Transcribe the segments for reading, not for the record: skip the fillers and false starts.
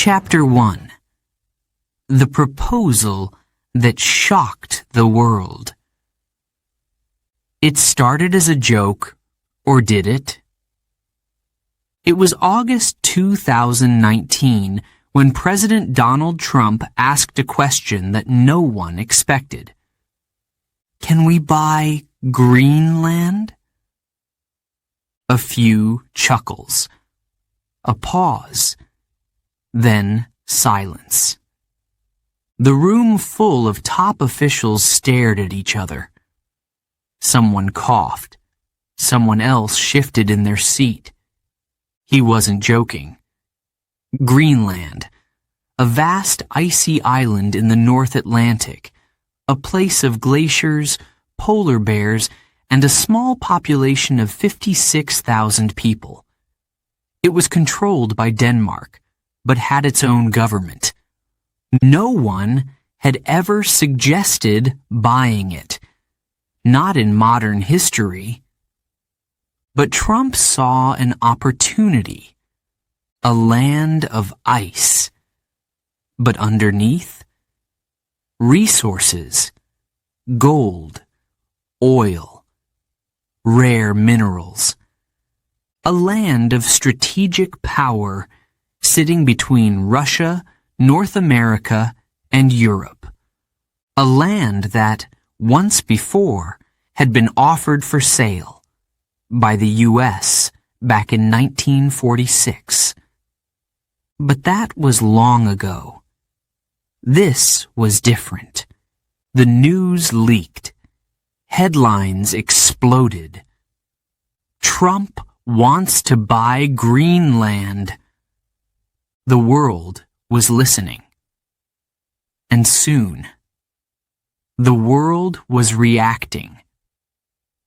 Chapter 1. The proposal that shocked the world. It started as a joke, or did it? It was August 2019 when President Donald Trump asked a question that no one expected. Can we buy Greenland? A few chuckles. A pause. Then silence. The room full of top officials stared at each other. Someone coughed. Someone else shifted in their seat. He wasn't joking. Greenland, a vast icy island in the North Atlantic, a place of glaciers, polar bears, and a small population of 56,000 people. It was controlled by Denmark, but had its own government. No one had ever suggested buying it, not in modern history. But Trump saw an opportunity, a land of ice. But underneath, resources, gold, oil, rare minerals. A land of strategic power sitting between Russia, North America, and Europe. A land that, once before, had been offered for sale by the U.S. back in 1946. But that was long ago. This was different. The news leaked. Headlines exploded. Trump wants to buy Greenland. The world was listening. And soon, the world was reacting.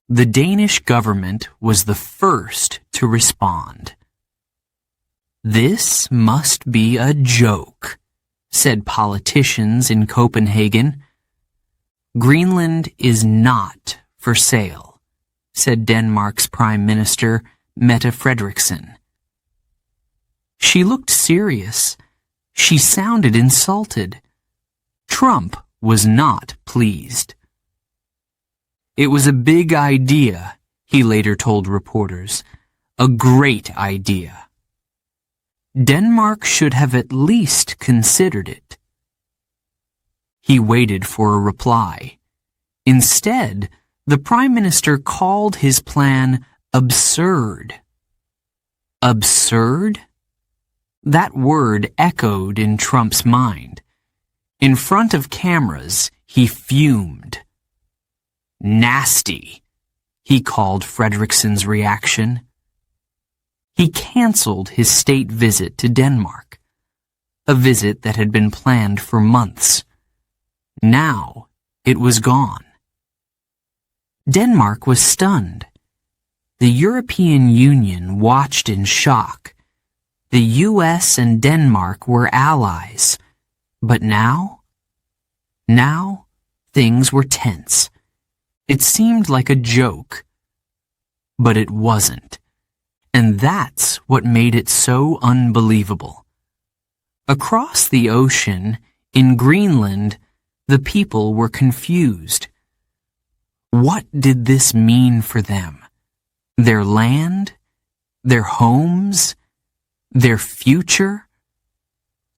The Danish government was the first to respond. This must be a joke, said politicians in Copenhagen. Greenland is not for sale, said Denmark's Prime Minister, Mette Frederiksen. She looked serious. She sounded insulted. Trump was not pleased. It was a big idea, he later told reporters. A great idea. Denmark should have at least considered it. He waited for a reply. Instead, the Prime Minister called his plan absurd. Absurd? That word echoed in Trump's mind. In front of cameras, he fumed. Nasty, he called Frederiksen's reaction. He canceled his state visit to Denmark, a visit that had been planned for months. Now it was gone. Denmark was stunned. The European Union watched in shock. The U.S. and Denmark were allies. But now things were tense. It seemed like a joke. But it wasn't. And that's what made it so unbelievable. Across the ocean, in Greenland, the people were confused. What did this mean for them? Their land? Their homes? Their future?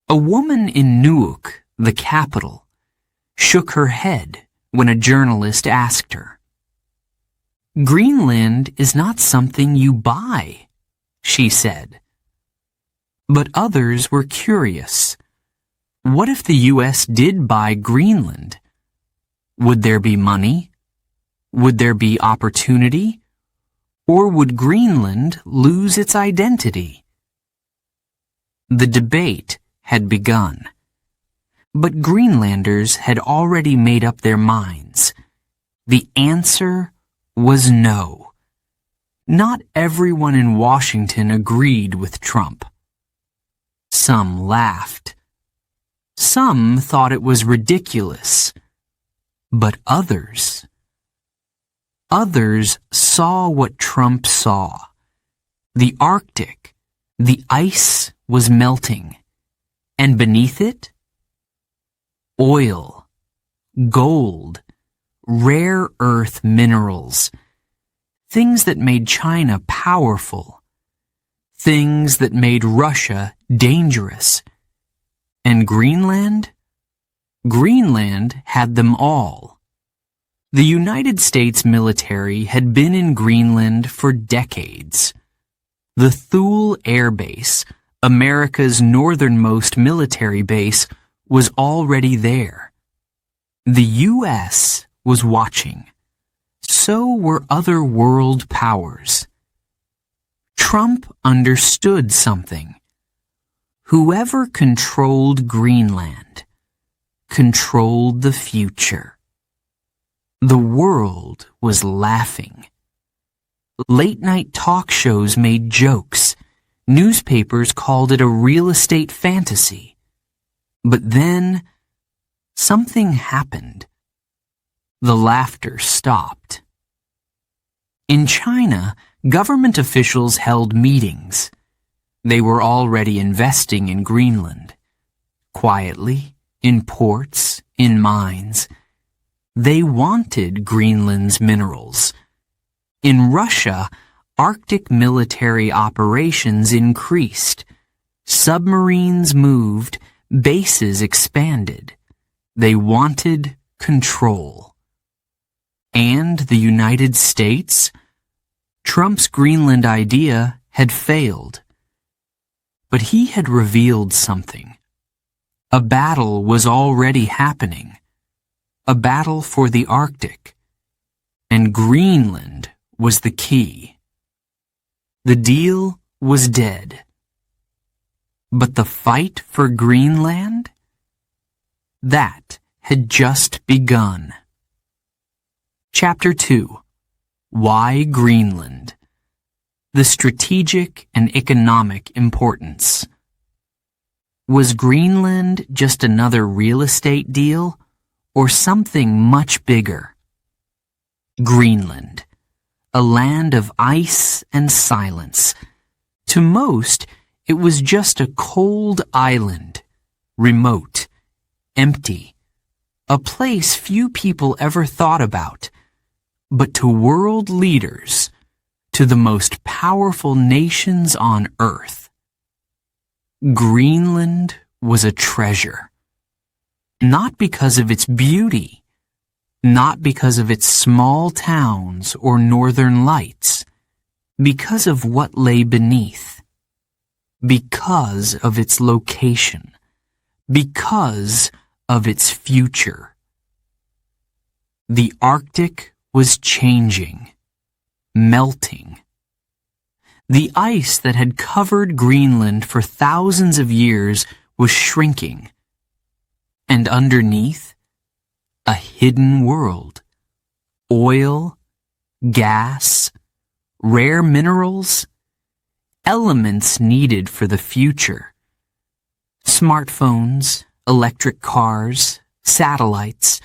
A woman in Nuuk, the capital, shook her head when a journalist asked her. Greenland is not something you buy, she said. But others were curious. What if the U.S. did buy Greenland? Would there be money? Would there be opportunity? Or would Greenland lose its identity? The debate had begun. But Greenlanders had already made up their minds. The answer was no. Not everyone in Washington agreed with Trump. Some laughed. Some thought it was ridiculous. But others saw what Trump saw. The Arctic, the ice was melting, And beneath it? Oil, gold, rare earth minerals, things that made China powerful, things that made Russia dangerous. And Greenland? Greenland had them all. The United States military had been in Greenland for decades. The Thule Air Base, America's northernmost military base, was already there. The U.S. was watching. So were other world powers. Trump understood something. Whoever controlled Greenland controlled the future. The world was laughing. Late-night talk shows made jokes. Newspapers called it a real estate fantasy. But then, something happened. The laughter stopped. In China, government officials held meetings. They were already investing in Greenland. Quietly, in ports, in mines. They wanted Greenland's minerals. In Russia, Arctic military operations increased. Submarines moved, bases expanded. They wanted control. And the United States? Trump's Greenland idea had failed. But he had revealed something. A battle was already happening. A battle for the Arctic. And Greenland was the key. The deal was dead. But the fight for Greenland? That had just begun. Chapter 2. Why Greenland? The strategic and economic importance. Was Greenland just another real estate deal, or something much bigger? Greenland, a land of ice and silence. To most, it was just a cold island, remote, empty, a place few people ever thought about. But to world leaders, to the most powerful nations on Earth, Greenland was a treasure. Not because of its beauty, not because of its small towns or northern lights, because of what lay beneath, because of its location, because of its future. The Arctic was changing, melting. The ice that had covered Greenland for thousands of years was shrinking. And underneath, a hidden world. Oil, gas, rare minerals, elements needed for the future. Smartphones, electric cars, satellites,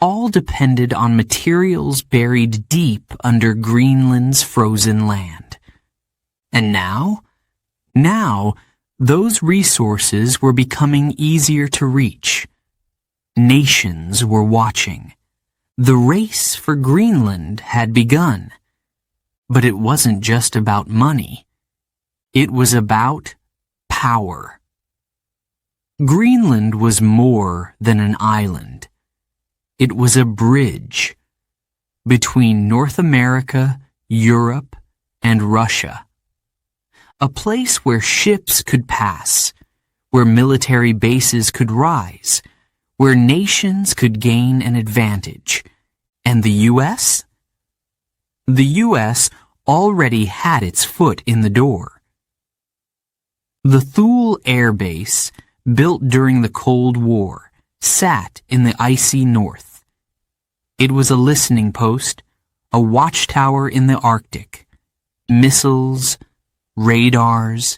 all depended on materials buried deep under Greenland's frozen land. And now, those resources were becoming easier to reach. Nations were watching. The race for Greenland had begun. But it wasn't just about money. It was about power. Greenland was more than an island. It was a bridge between North America, Europe, and Russia. A place where ships could pass, where military bases could rise, where nations could gain an advantage. And the U.S.? The U.S. already had its foot in the door. The Thule Air Base, built during the Cold War, sat in the icy north. It was a listening post, a watchtower in the Arctic, missiles, radars,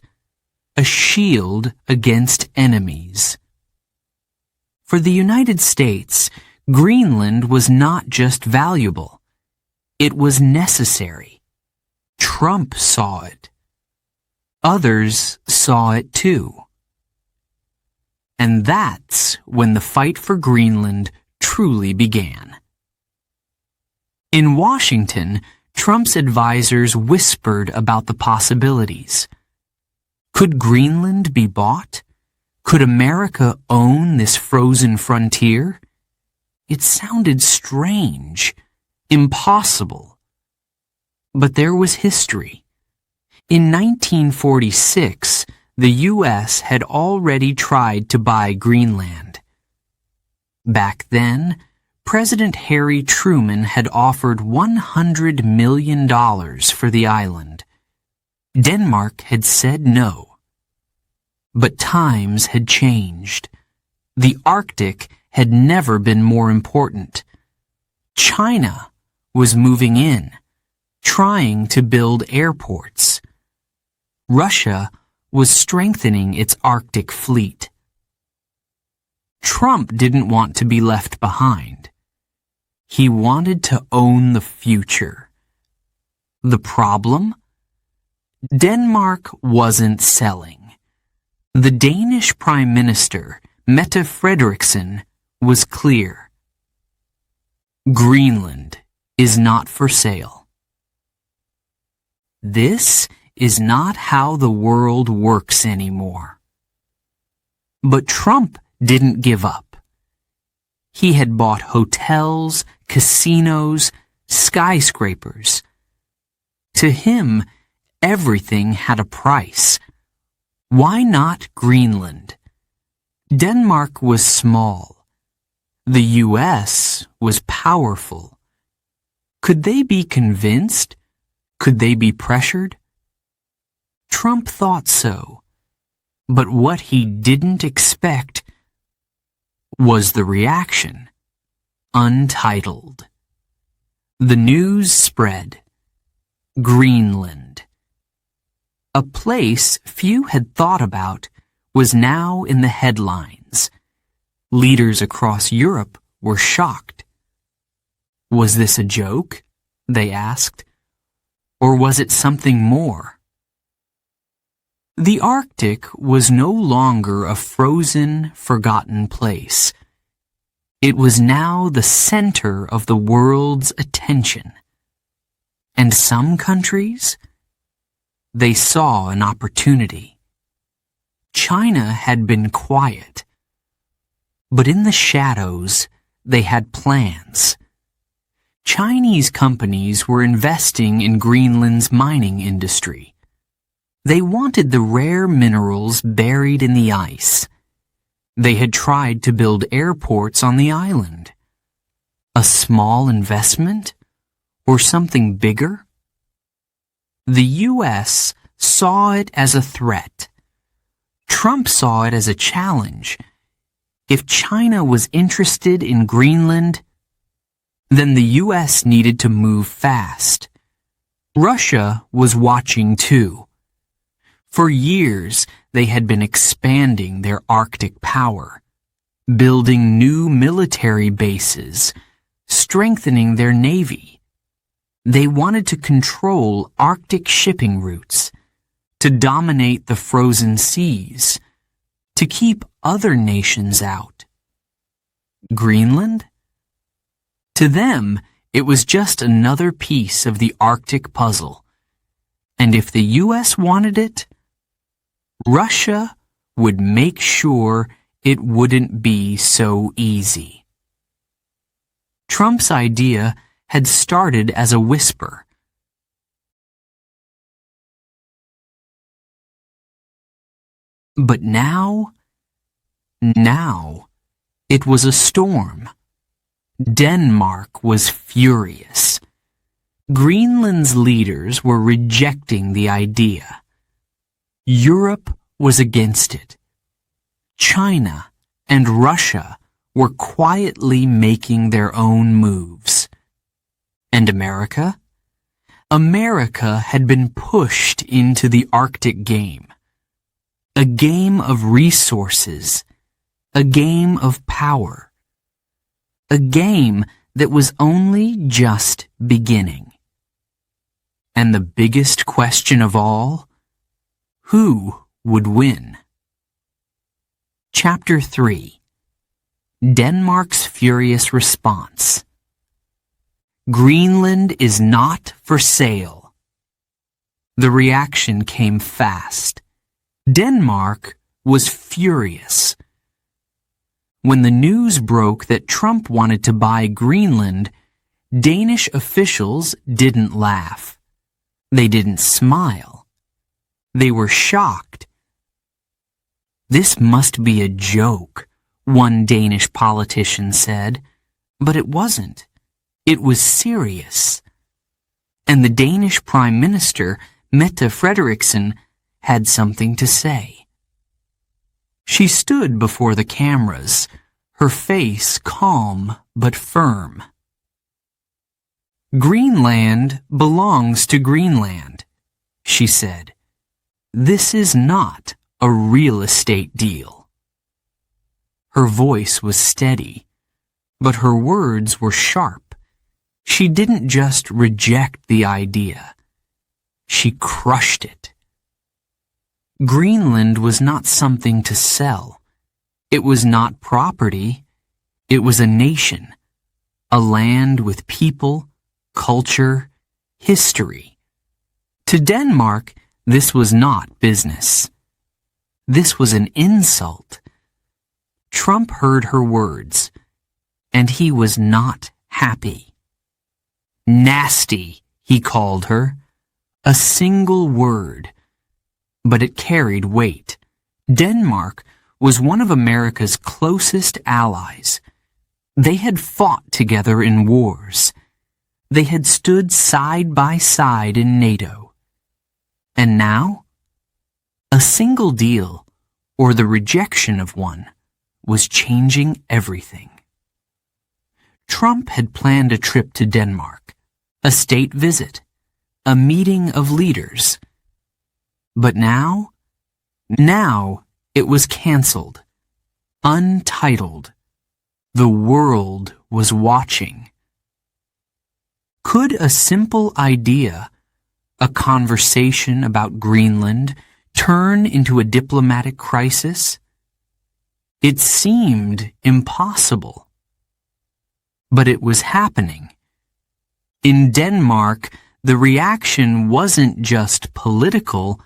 a shield against enemies. For the United States, Greenland was not just valuable. It was necessary. Trump saw it. Others saw it too. And that's when the fight for Greenland truly began. In Washington, Trump's advisors whispered about the possibilities. Could Greenland be bought? Could America own this frozen frontier? It sounded strange, impossible. But there was history. In 1946, the U.S. had already tried to buy Greenland. Back then, President Harry Truman had offered $100 million for the island. Denmark had said no. But times had changed. The Arctic had never been more important. China was moving in, trying to build airports. Russia was strengthening its Arctic fleet. Trump didn't want to be left behind. He wanted to own the future. The problem? Denmark wasn't selling. The Danish Prime Minister, Mette Frederiksen, was clear. Greenland is not for sale. This is not how the world works anymore. But Trump didn't give up. He had bought hotels, casinos, skyscrapers. To him, everything had a price. Why not Greenland? Denmark was small. The U.S. was powerful. Could they be convinced? Could they be pressured? Trump thought so. But what he didn't expect was the reaction. Untitled. The news spread. Greenland. A place few had thought about was now in the headlines. Leaders across Europe were shocked. Was this a joke? They asked. Or was it something more? The Arctic was no longer a frozen, forgotten place. It was now the center of the world's attention. And some countries? They saw an opportunity. China had been quiet. But in the shadows, they had plans. Chinese companies were investing in Greenland's mining industry. They wanted the rare minerals buried in the ice. They had tried to build airports on the island. A small investment? Or something bigger? The U.S. saw it as a threat. Trump saw it as a challenge. If China was interested in Greenland, then the U.S. needed to move fast. Russia was watching too. For years, they had been expanding their Arctic power, building new military bases, strengthening their navy. They wanted to control Arctic shipping routes, to dominate the frozen seas, to keep other nations out. Greenland? To them, it was just another piece of the Arctic puzzle. And if the U.S. wanted it, Russia would make sure it wouldn't be so easy. Trump's idea had started as a whisper. But now it was a storm. Denmark was furious. Greenland's leaders were rejecting the idea. Europe was against it. China and Russia were quietly making their own moves. And America? America had been pushed into the Arctic game. A game of resources. A game of power. A game that was only just beginning. And the biggest question of all? Who would win? Chapter 3. Denmark's Furious Response. Greenland is not for sale. The reaction came fast. Denmark was furious. When the news broke that Trump wanted to buy Greenland, Danish officials didn't laugh. They didn't smile. They were shocked. "This must be a joke," one Danish politician said, but it wasn't. It was serious. And the Danish Prime Minister, Mette Frederiksen, had something to say. She stood before the cameras, her face calm but firm. "Greenland belongs to Greenland," she said. "This is not a real estate deal." Her voice was steady, but her words were sharp. She didn't just reject the idea. She crushed it. Greenland was not something to sell. It was not property. It was a nation, a land with people, culture, history. To Denmark, this was not business. This was an insult. Trump heard her words, and he was not happy. Nasty, he called her. A single word, but it carried weight. Denmark was one of America's closest allies. They had fought together in wars. They had stood side by side in NATO. And now, a single deal, or the rejection of one, was changing everything. Trump had planned a trip to Denmark, a state visit, a meeting of leaders. But now it was canceled, untitled. The world was watching. Could a simple idea, a conversation about Greenland, turn into a diplomatic crisis? It seemed impossible. But it was happening. In Denmark, the reaction wasn't just political,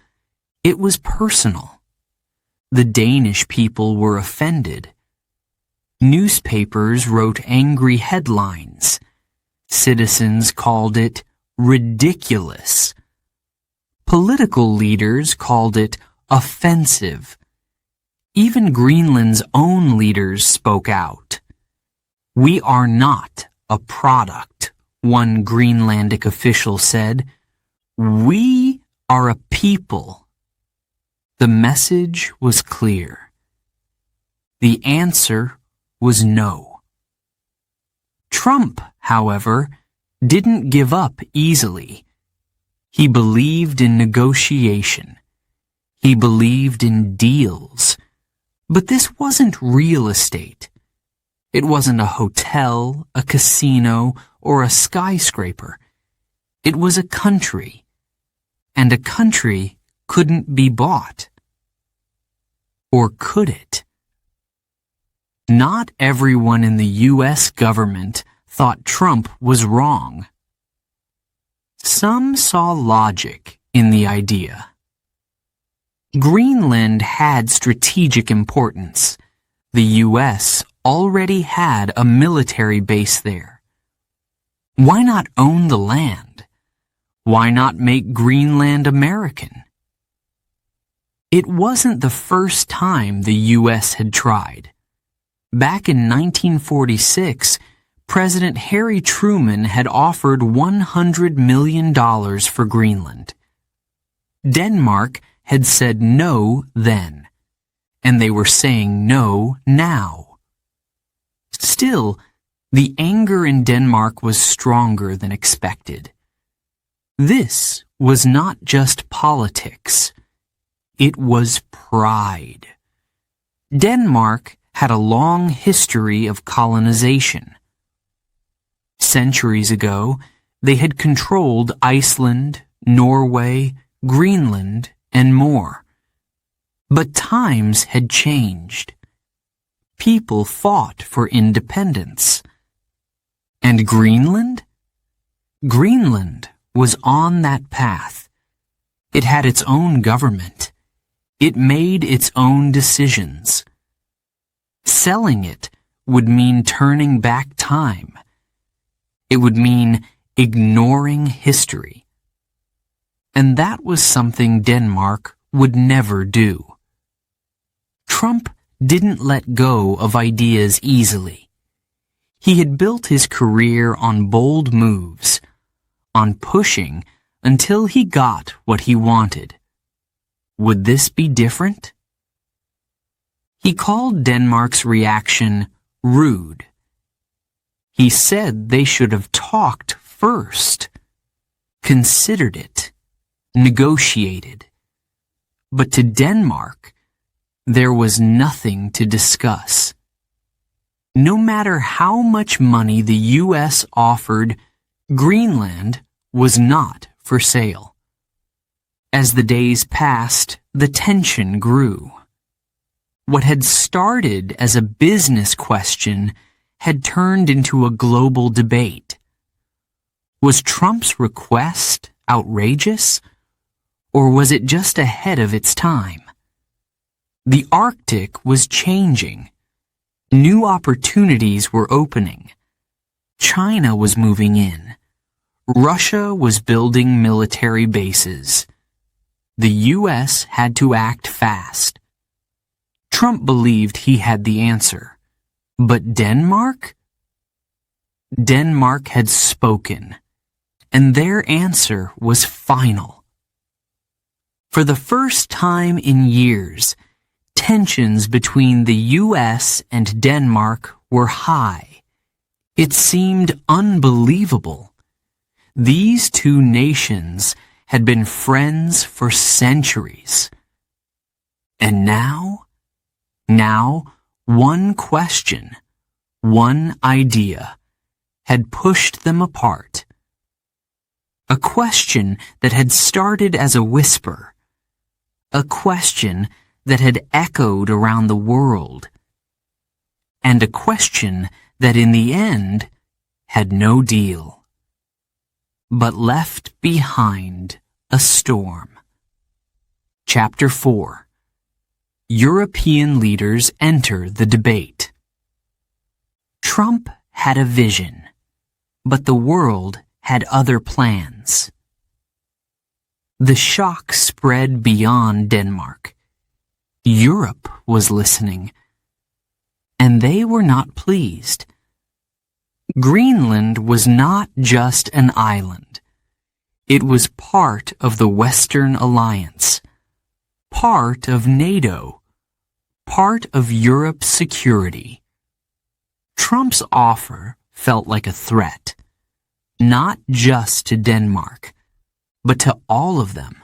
it was personal. The Danish people were offended. Newspapers wrote angry headlines. Citizens called it ridiculous. Political leaders called it offensive. Even Greenland's own leaders spoke out. "We are not a product," one Greenlandic official said. "We are a people." The message was clear. The answer was no. Trump, however, didn't give up easily. He believed in negotiation. He believed in deals. But this wasn't real estate. It wasn't a hotel, a casino, or a skyscraper. It was a country. And a country couldn't be bought. Or could it? Not everyone in the U.S. government thought Trump was wrong. Some saw logic in the idea. Greenland had strategic importance. The U.S. already had a military base there. Why not own the land? Why not make Greenland American? It wasn't the first time the U.S. had tried. Back in 1946, President Harry Truman had offered $100 million for Greenland. Denmark had said no then, and they were saying no now. Still, the anger in Denmark was stronger than expected. This was not just politics. It was pride. Denmark had a long history of colonization. Centuries ago, they had controlled Iceland, Norway, Greenland, and more. But times had changed. People fought for independence. And Greenland? Greenland was on that path. It had its own government. It made its own decisions. Selling it would mean turning back time. It would mean ignoring history. And that was something Denmark would never do. Trump didn't let go of ideas easily. He had built his career on bold moves, on pushing until he got what he wanted. Would this be different? He called Denmark's reaction rude. He said they should have talked first, considered it, negotiated. But to Denmark, there was nothing to discuss. No matter how much money the U.S. offered, Greenland was not for sale. As the days passed, the tension grew. What had started as a business question had turned into a global debate. Was Trump's request outrageous, or was it just ahead of its time? The Arctic was changing. New opportunities were opening. China was moving in. Russia was building military bases. The U.S. had to act fast. Trump believed he had the answer. But Denmark? Denmark had spoken, and their answer was final. For the first time in years, tensions between the U.S. and Denmark were high. It seemed unbelievable. These two nations had been friends for centuries. And now one question, one idea, had pushed them apart. A question that had started as a whisper. A question that had echoed around the world. And a question that in the end had no deal, but left behind a storm. Chapter 4. European leaders enter the debate. Trump had a vision, but the world had other plans. The shock spread beyond Denmark. Europe was listening, and they were not pleased. Greenland was not just an island. It was part of the Western Alliance, part of NATO, part of Europe's security. Trump's offer felt like a threat, not just to Denmark, but to all of them.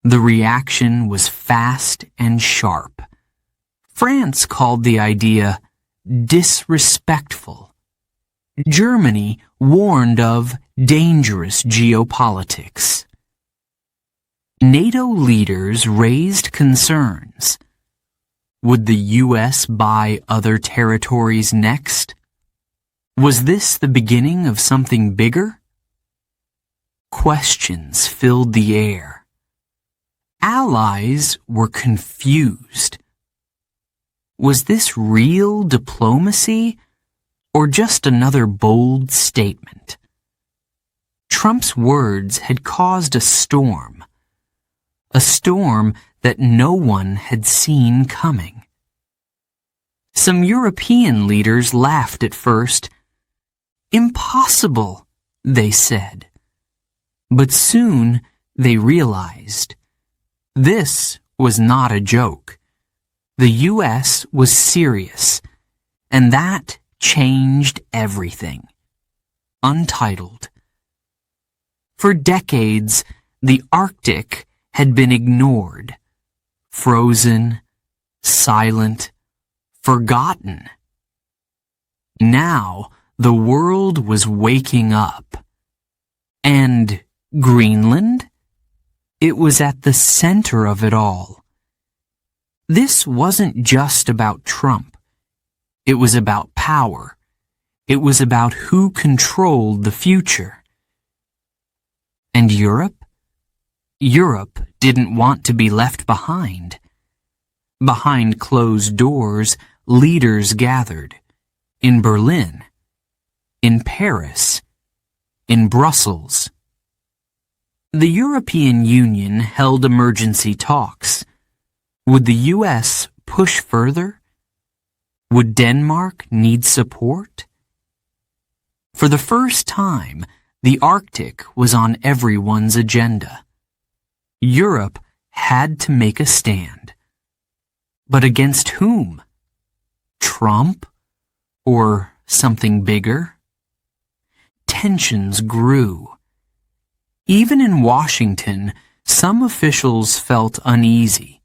The reaction was fast and sharp. France called the idea disrespectful. Germany warned of dangerous geopolitics. NATO leaders raised concerns. Would the U.S. buy other territories next? Was this the beginning of something bigger? Questions filled the air. Allies were confused. Was this real diplomacy or just another bold statement? Trump's words had caused a storm that no one had seen coming. Some European leaders laughed at first. Impossible, they said. But soon they realized this was not a joke. The U.S. was serious, and that changed everything. Untitled. For decades, the Arctic had been ignored, frozen, silent, forgotten. Now the world was waking up. And Greenland? It was at the center of it all. This wasn't just about Trump. It was about power. It was about who controlled the future. And Europe? Europe didn't want to be left behind. Behind closed doors, leaders gathered. In Berlin, in Paris, in Brussels. The European Union held emergency talks. Would the U.S. push further? Would Denmark need support? For the first time, the Arctic was on everyone's agenda. Europe had to make a stand. But against whom? Trump? Or something bigger? Tensions grew. Even in Washington, some officials felt uneasy.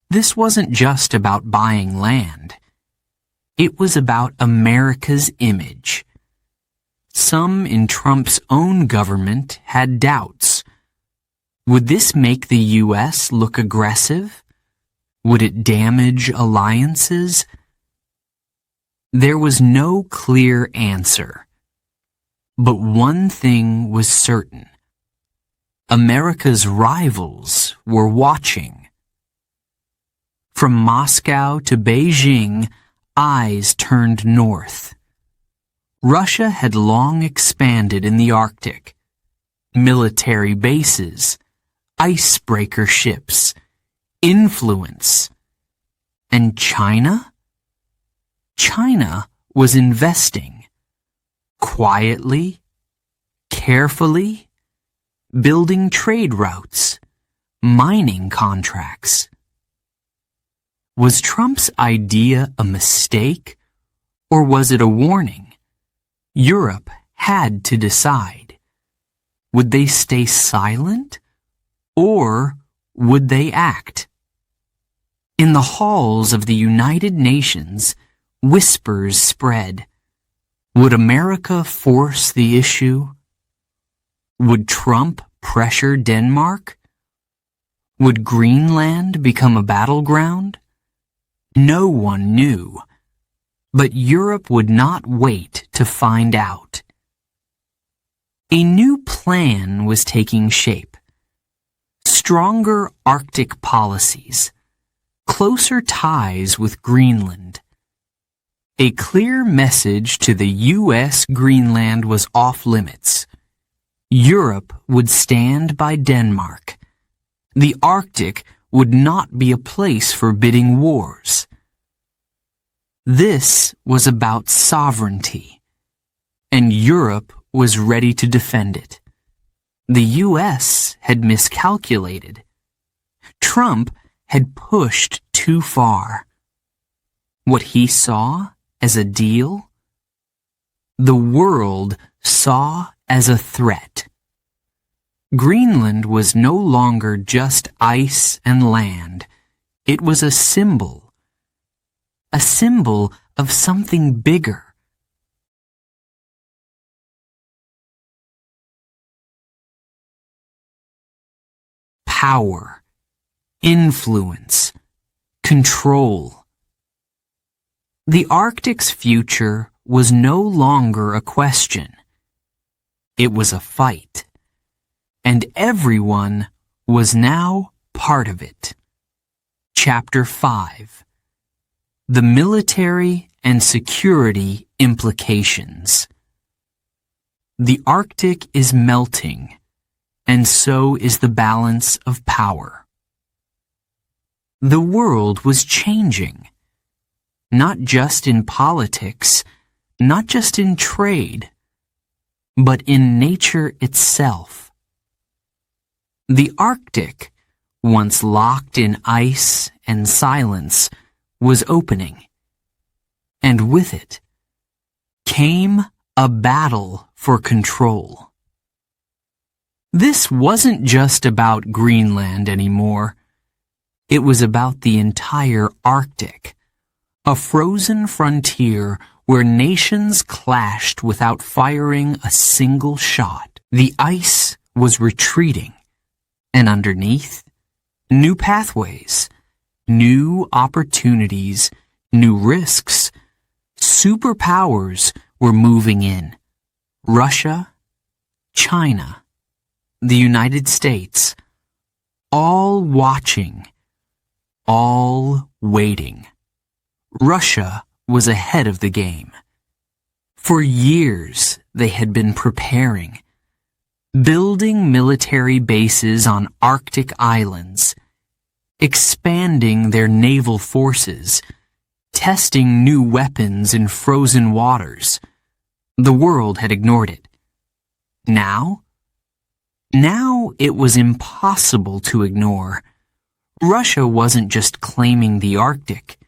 This wasn't just about buying land. It was about America's image. Some in Trump's own government had doubts. Would this make the U.S. look aggressive? Would it damage alliances? There was no clear answer. But one thing was certain. America's rivals were watching. From Moscow to Beijing, eyes turned north. Russia had long expanded in the Arctic. Military bases, icebreaker ships, influence. And China? China was investing. Quietly, carefully, building trade routes, mining contracts. Was Trump's idea a mistake, or was it a warning? Europe had to decide. Would they stay silent, or would they act? In the halls of the United Nations, whispers spread. Would America force the issue? Would Trump pressure Denmark? Would Greenland become a battleground? No one knew. But Europe would not wait to find out. A new plan was taking shape. Stronger Arctic policies. Closer ties with Greenland. A clear message to the U.S. Greenland was off limits. Europe would stand by Denmark. The Arctic would not be a place for bidding wars. This was about sovereignty, and Europe was ready to defend it. The U.S. had miscalculated. Trump had pushed too far. What he saw as a deal, the world saw as a threat. Greenland was no longer just ice and land. It was a symbol of something bigger. Power, influence, control. The Arctic's future was no longer a question. It was a fight. And everyone was now part of it. Chapter 5. The Military and Security Implications. The Arctic is melting, and so is the balance of power. The world was changing. Not just in politics, not just in trade, but in nature itself. The Arctic, once locked in ice and silence, was opening. And with it came a battle for control. This wasn't just about Greenland anymore. It was about the entire Arctic, a frozen frontier where nations clashed without firing a single shot. The ice was retreating, and underneath, new pathways, New opportunities, new risks. Superpowers were moving in. Russia, China, the United States, all watching, all waiting. Russia was ahead of the game. For years, they had been preparing, building military bases on Arctic islands, expanding their naval forces, testing new weapons in frozen waters. The world had ignored it. Now it was impossible to ignore. Russia wasn't just claiming the Arctic,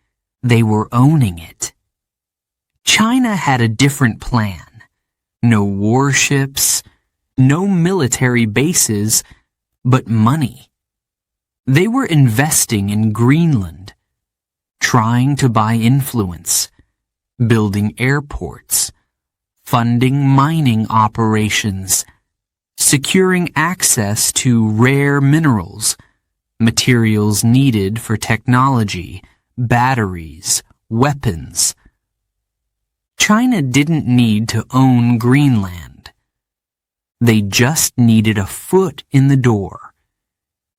they were owning it. China had a different plan. No warships, no military bases, but money. They were investing in Greenland, trying to buy influence, building airports, funding mining operations, securing access to rare minerals, materials needed for technology, batteries, weapons. China didn't need to own Greenland. They just needed a foot in the door,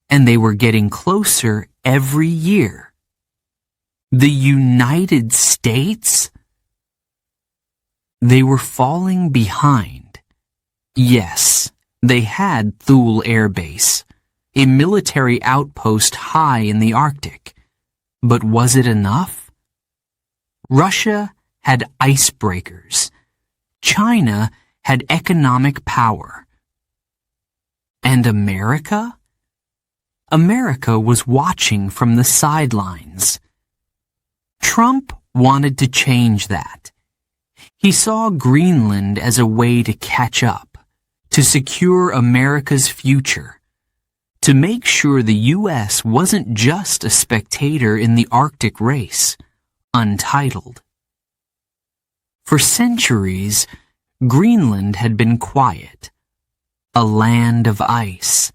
and they were getting closer every year. The United States? They were falling behind. Yes, they had Thule Air Base, a military outpost high in the Arctic. But was it enough? Russia had icebreakers. China had economic power. And America? America was watching from the sidelines. Trump wanted to change that. He saw Greenland as a way to catch up, to secure America's future, to make sure the U.S. wasn't just a spectator in the Arctic race, untitled. For centuries, Greenland had been quiet, a land of ice,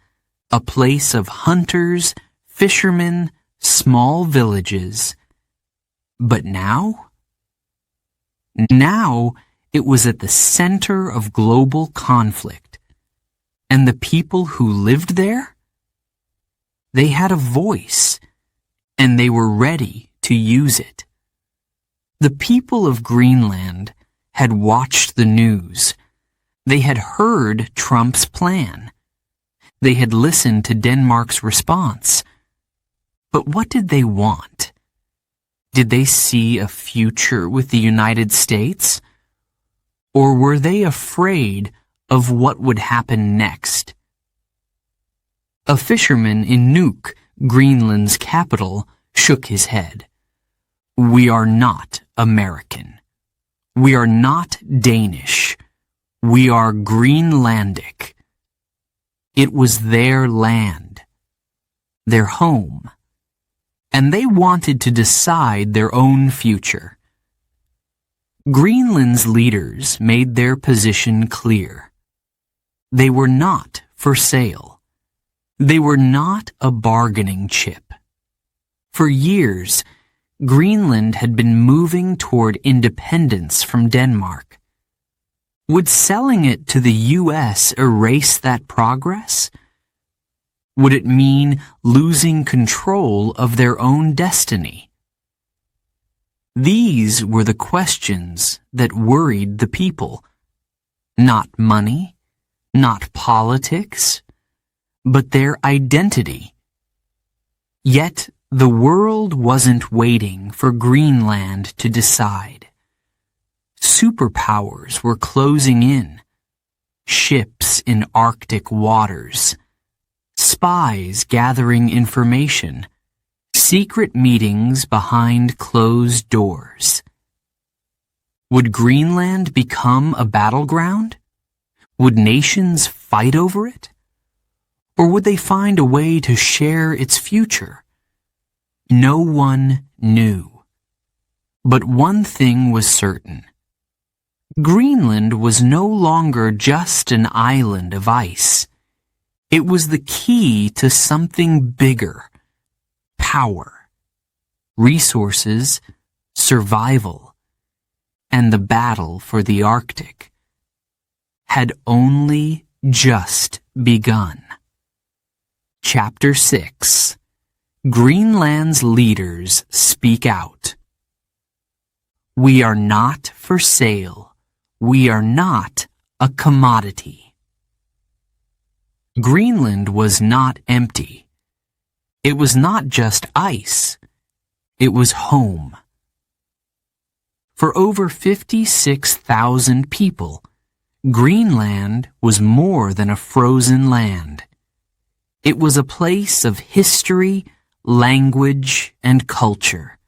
a place of hunters, fishermen, small villages. But now? Now it was at the center of global conflict. And the people who lived there? They had a voice, and they were ready to use it. The people of Greenland had watched the news. They had heard Trump's plan. They had listened to Denmark's response. But what did they want? Did they see a future with the United States? Or were they afraid of what would happen next? A fisherman in Nuuk, Greenland's capital, shook his head. We are not American. We are not Danish. We are Greenlandic. It was their land, their home, and they wanted to decide their own future. Greenland's leaders made their position clear. They were not for sale. They were not a bargaining chip. For years, Greenland had been moving toward independence from Denmark. Would selling it to the U.S. erase that progress? Would it mean losing control of their own destiny? These were the questions that worried the people. Not money, not politics, but their identity. Yet the world wasn't waiting for Greenland to decide. Superpowers were closing in. Ships in Arctic waters. Spies gathering information. Secret meetings behind closed doors. Would Greenland become a battleground? Would nations fight over it? Or would they find a way to share its future? No one knew. But one thing was certain. Greenland was no longer just an island of ice. It was the key to something bigger. Power. resources, survival, and the battle for the Arctic had only just begun. Chapter 6. Greenland's leaders speak out. We are not for sale. We are not a commodity. Greenland was not empty. It was not just ice. It was home. For over 56,000 people, Greenland was more than a frozen land. It was a place of history, language, and culture.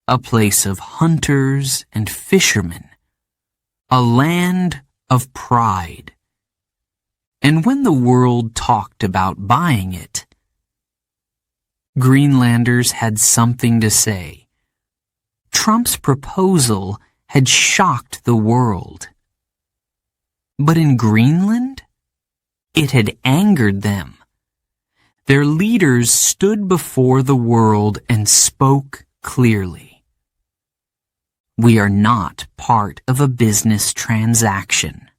A place of hunters and fishermen. A land of pride. And when the world talked about buying it, Greenlanders had something to say. Trump's proposal had shocked the world. But in Greenland, it had angered them. Their leaders stood before the world and spoke clearly. We are not part of a business transaction.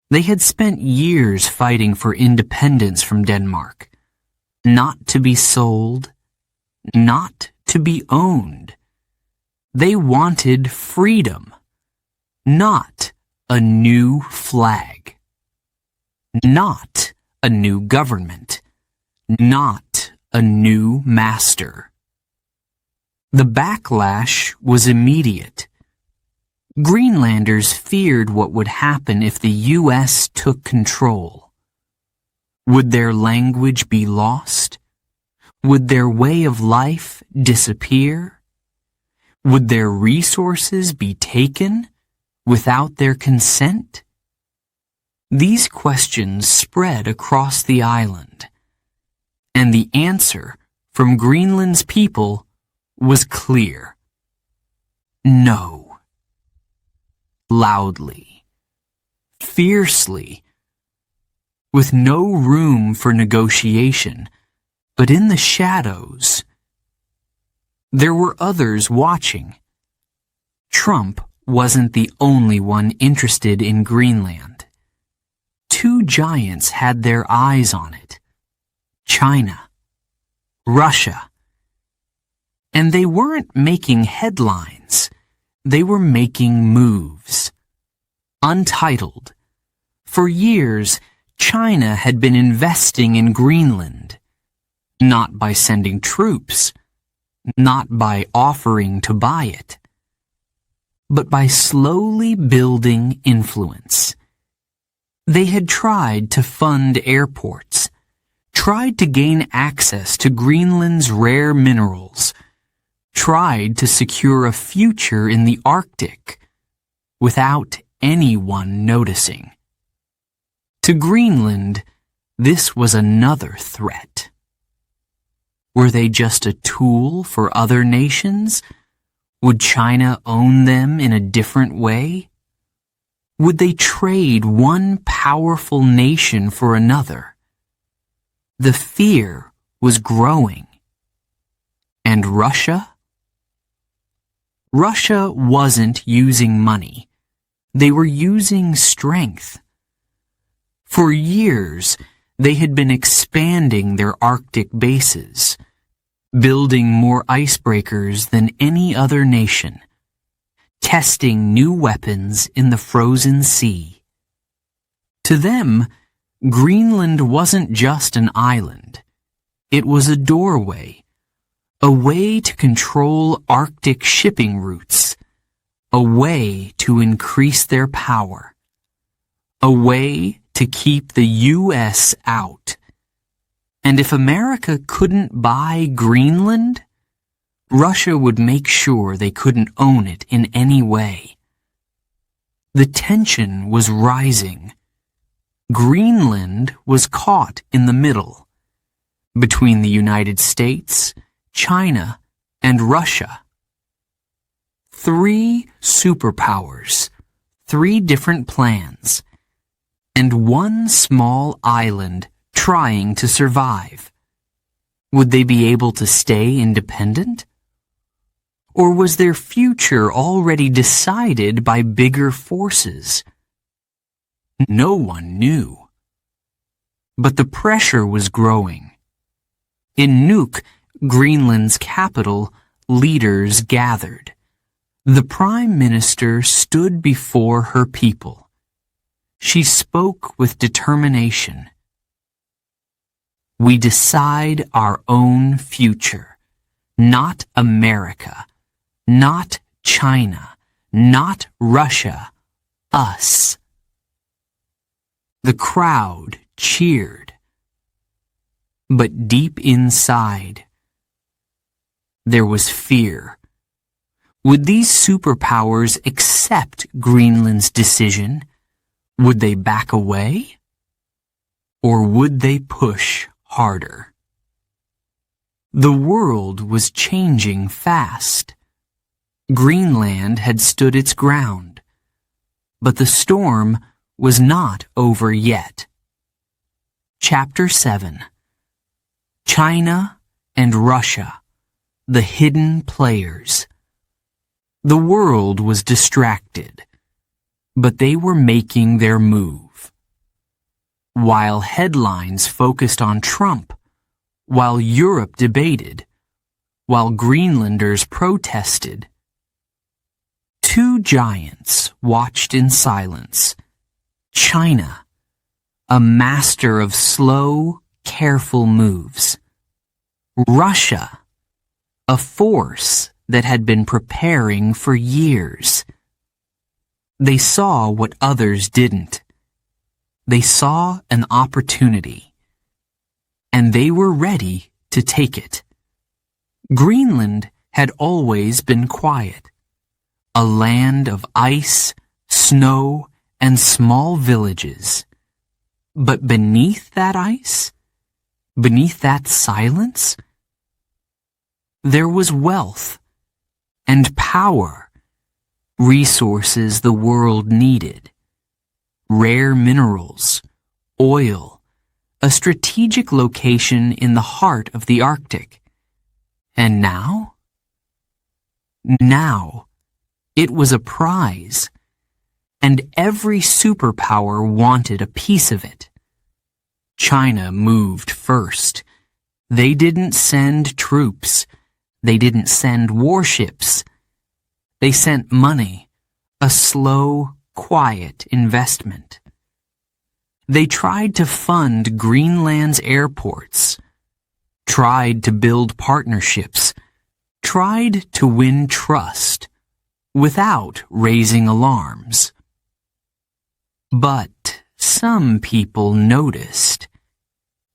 They had spent years fighting for independence from Denmark, not to be sold, not to be owned. They wanted freedom, not a new flag, not a new government, not a new master. The backlash was immediate. Greenlanders feared what would happen if the U.S. took control. Would their language be lost? Would their way of life disappear? Would their resources be taken without their consent? These questions spread across the island, and the answer from Greenland's people was clear. No. Loudly, fiercely, with no room for negotiation, but in the shadows. There were others watching. Trump wasn't the only one interested in Greenland. Two giants had their eyes on it. China, Russia. And they weren't making headlines. They were making moves. Untitled. For years, China had been investing in Greenland. Not by sending troops. Not by offering to buy it. But by slowly building influence. They had tried to fund airports. Tried to gain access to Greenland's rare minerals. Tried to secure a future in the Arctic without anyone noticing. To Greenland, this was another threat. Were they just a tool for other nations? Would China own them in a different way? Would they trade one powerful nation for another? The fear was growing. And Russia? Russia wasn't using money. They were using strength. For years, they had been expanding their Arctic bases, building more icebreakers than any other nation, testing new weapons in the frozen sea. To them, Greenland wasn't just an island. It was a doorway. A way to control Arctic shipping routes. A way to increase their power. A way to keep the U.S. out. And if America couldn't buy Greenland, Russia would make sure they couldn't own it in any way. The tension was rising. Greenland was caught in the middle, between the United States, China, and Russia. 3 superpowers, 3 different plans, and one small island trying to survive. Would they be able to stay independent? Or was their future already decided by bigger forces? No one knew. But the pressure was growing. In Nuuk, Greenland's capital, leaders gathered. The Prime Minister stood before her people. She spoke with determination. We decide our own future, not America, not China, not Russia, us. The crowd cheered. But deep inside, there was fear. Would these superpowers accept Greenland's decision? Would they back away? Or would they push harder? The world was changing fast. Greenland had stood its ground, but the storm was not over yet. Chapter 7. China and Russia, the hidden players. The world was distracted, but they were making their move. While headlines focused on Trump, while Europe debated, while Greenlanders protested, two giants watched in silence. China, a master of slow, careful moves. Russia, a force that had been preparing for years. They saw what others didn't. They saw an opportunity, and they were ready to take it. Greenland had always been quiet, a land of ice, snow, and small villages. But beneath that ice, beneath that silence, there was wealth and power, resources the world needed, rare minerals, oil, a strategic location in the heart of the Arctic. And now? Now, it was a prize, and every superpower wanted a piece of it. China moved first. They didn't send troops. They didn't send warships. They sent money, a slow, quiet investment. They tried to fund Greenland's airports, tried to build partnerships, tried to win trust without raising alarms. But some people noticed.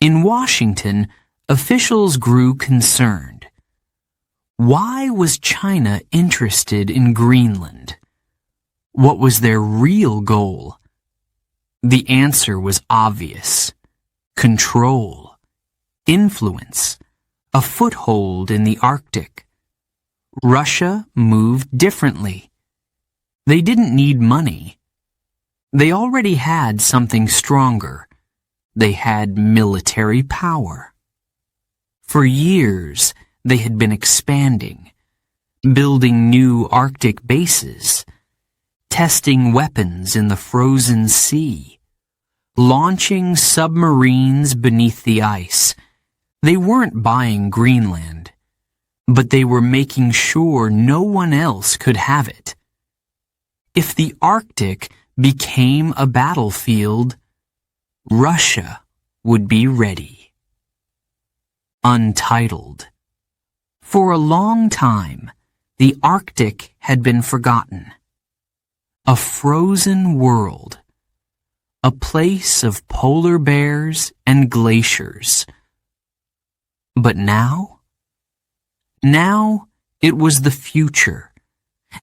In Washington, officials grew concerned. Why was China interested in Greenland? What was their real goal? The answer was obvious. Control, influence, a foothold in the Arctic. Russia moved differently. They didn't need money. They already had something stronger. They had military power. For years, they had been expanding, building new Arctic bases, testing weapons in the frozen sea, launching submarines beneath the ice. They weren't buying Greenland, but they were making sure no one else could have it. If the Arctic became a battlefield, Russia would be ready. Untitled. For a long time, the Arctic had been forgotten. A frozen world. A place of polar bears and glaciers. But now? Now it was the future.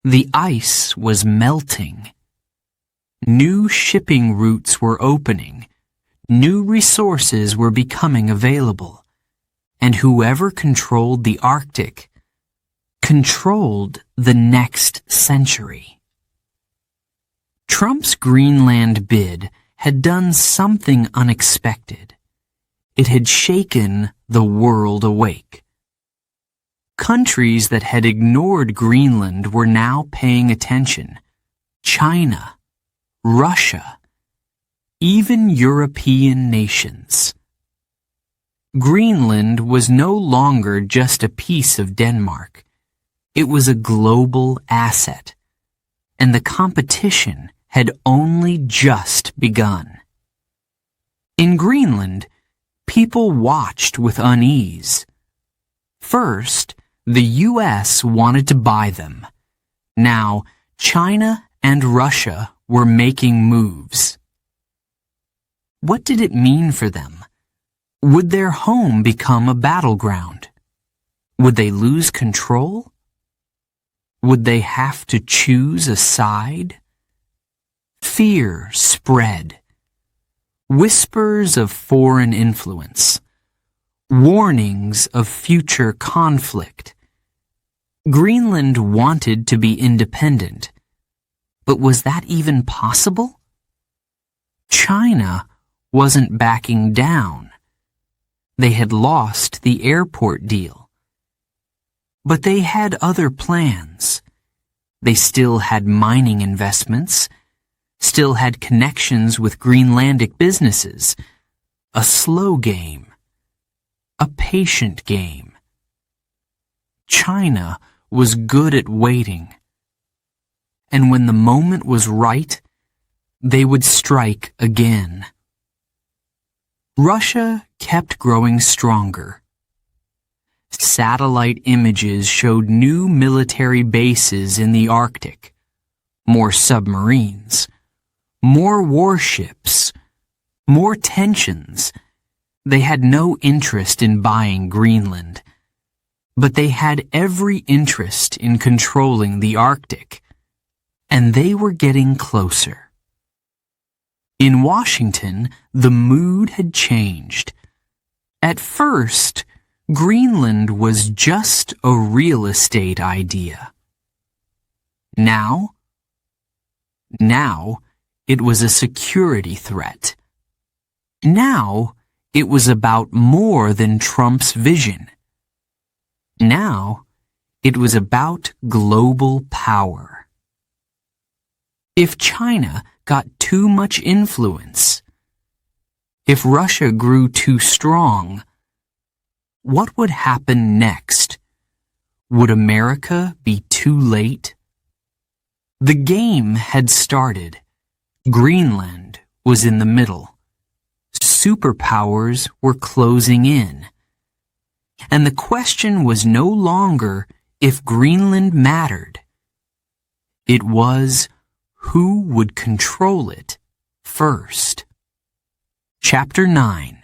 The ice was melting. New shipping routes were opening. New resources were becoming available. And whoever controlled the Arctic controlled the next century. Trump's Greenland bid had done something unexpected. It had shaken the world awake. Countries that had ignored Greenland were now paying attention. China, Russia, even European nations. Greenland was no longer just a piece of Denmark. It was a global asset, and the competition had only just begun. In Greenland, people watched with unease. First, the U.S. wanted to buy them. Now, China and Russia were making moves. What did it mean for them? Would their home become a battleground? Would they lose control? Would they have to choose a side? Fear spread. Whispers of foreign influence. Warnings of future conflict. Greenland wanted to be independent. But was that even possible? China wasn't backing down. They had lost the airport deal. But they had other plans. They still had mining investments, still had connections with Greenlandic businesses. A slow game. A patient game. China was good at waiting. And when the moment was right, they would strike again. Russia kept growing stronger. Satellite images showed new military bases in the Arctic, more submarines, more warships, more tensions. They had no interest in buying Greenland, but they had every interest in controlling the Arctic, and they were getting closer. In Washington, the mood had changed. At first, Greenland was just a real estate idea. Now it was a security threat. Now it was about more than Trump's vision. Now it was about global power. If China got too much influence, if Russia grew too strong, what would happen next? Would America be too late? The game had started. Greenland was in the middle. Superpowers were closing in. And the question was no longer if Greenland mattered. It was who would control it first. Chapter 9.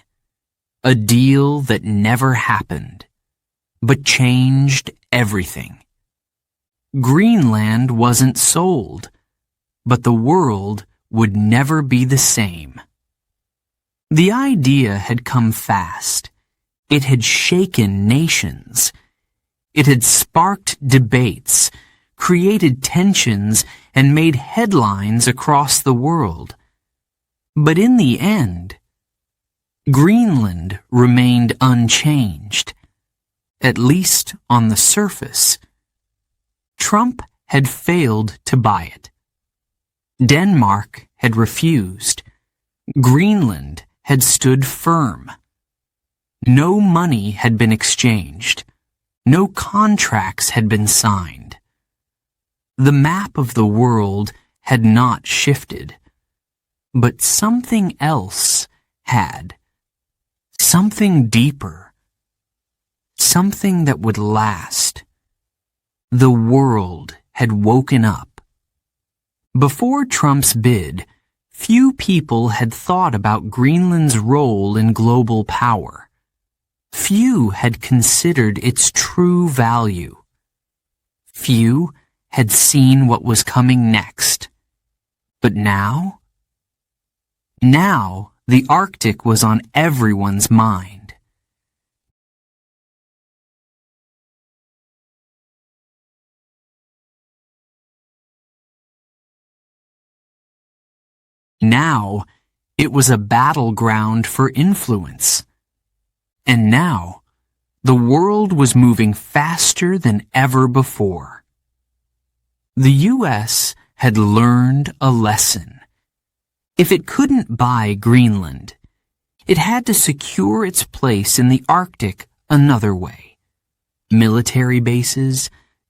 A deal that never happened, but changed everything. Greenland wasn't sold, but the world would never be the same. The idea had come fast. It had shaken nations. It had sparked debates, created tensions, and made headlines across the world. But in the end, Greenland remained unchanged, at least on the surface. Trump had failed to buy it. Denmark had refused. Greenland had stood firm. No money had been exchanged. No contracts had been signed. The map of the world had not shifted, but something else had. Something deeper. Something that would last. The world had woken up. Before Trump's bid, few people had thought about Greenland's role in global power. Few had considered its true value. Few had seen what was coming next. But now the Arctic was on everyone's mind. Now it was a battleground for influence. And now, the world was moving faster than ever before. The U.S. had learned a lesson. If it couldn't buy Greenland, it had to secure its place in the Arctic another way. Military bases,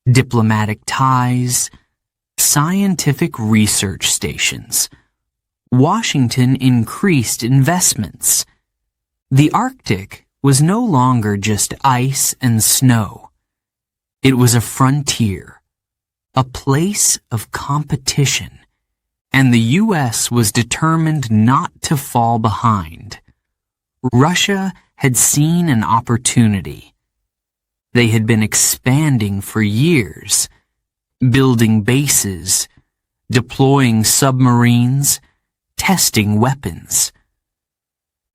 diplomatic ties, scientific research stations. Washington increased investments. The Arctic was no longer just ice and snow. It was a frontier, a place of competition, and the U.S. was determined not to fall behind. Russia had seen an opportunity. They had been expanding for years, building bases, deploying submarines, testing weapons.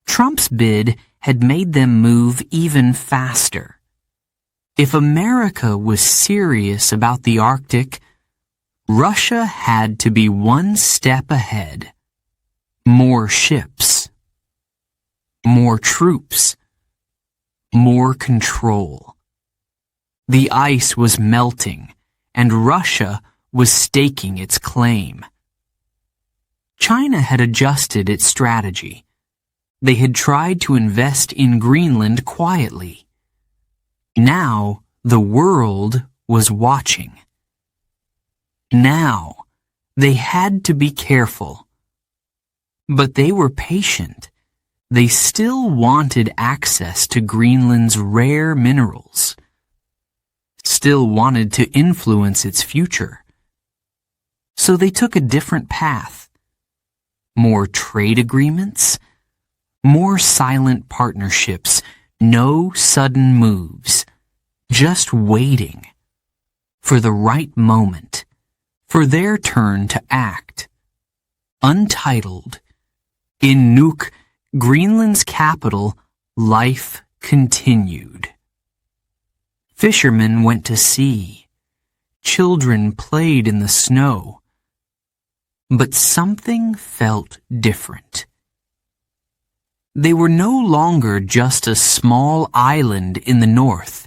Trump's bid had made them move even faster. If America was serious about the Arctic, Russia had to be one step ahead. More ships, more troops, more control. The ice was melting, and Russia was staking its claim. China had adjusted its strategy. They had tried to invest in Greenland quietly. Now the world was watching. Now they had to be careful. But they were patient. They still wanted access to Greenland's rare minerals. Still wanted to influence its future. So they took a different path. More trade agreements, more silent partnerships, no sudden moves, just waiting for the right moment, for their turn to act. Untitled, in Nuuk, Greenland's capital, life continued. Fishermen went to sea. Children played in the snow. But something felt different. They were no longer just a small island in the north.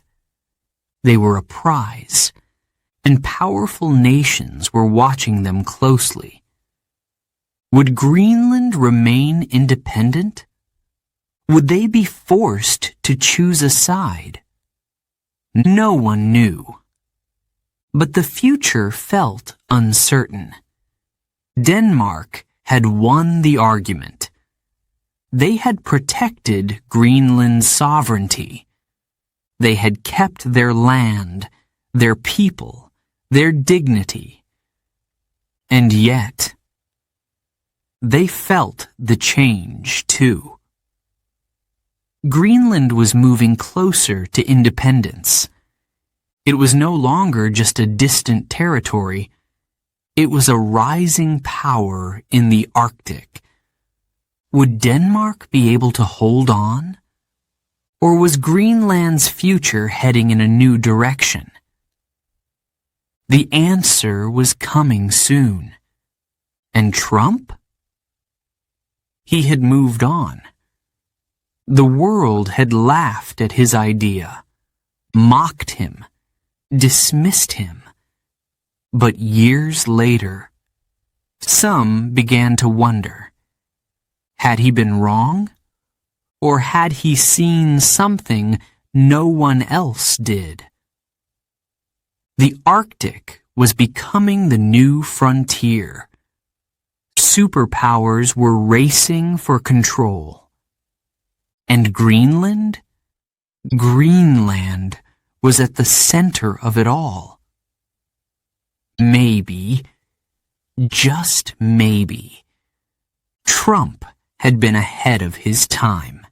They were a prize, and powerful nations were watching them closely. Would Greenland remain independent? Would they be forced to choose a side? No one knew. But the future felt uncertain. Denmark had won the argument. They had protected Greenland's sovereignty. They had kept their land, their people, their dignity. And yet, they felt the change too. Greenland was moving closer to independence. It was no longer just a distant territory. It was a rising power in the Arctic. Would Denmark be able to hold on? Or was Greenland's future heading in a new direction? The answer was coming soon. And Trump? He had moved on. The world had laughed at his idea, mocked him, dismissed him. But years later, some began to wonder, had he been wrong? Or had he seen something no one else did? The Arctic was becoming the new frontier. Superpowers were racing for control. And Greenland? Greenland was at the center of it all. Maybe, just maybe, Trump had been ahead of his time.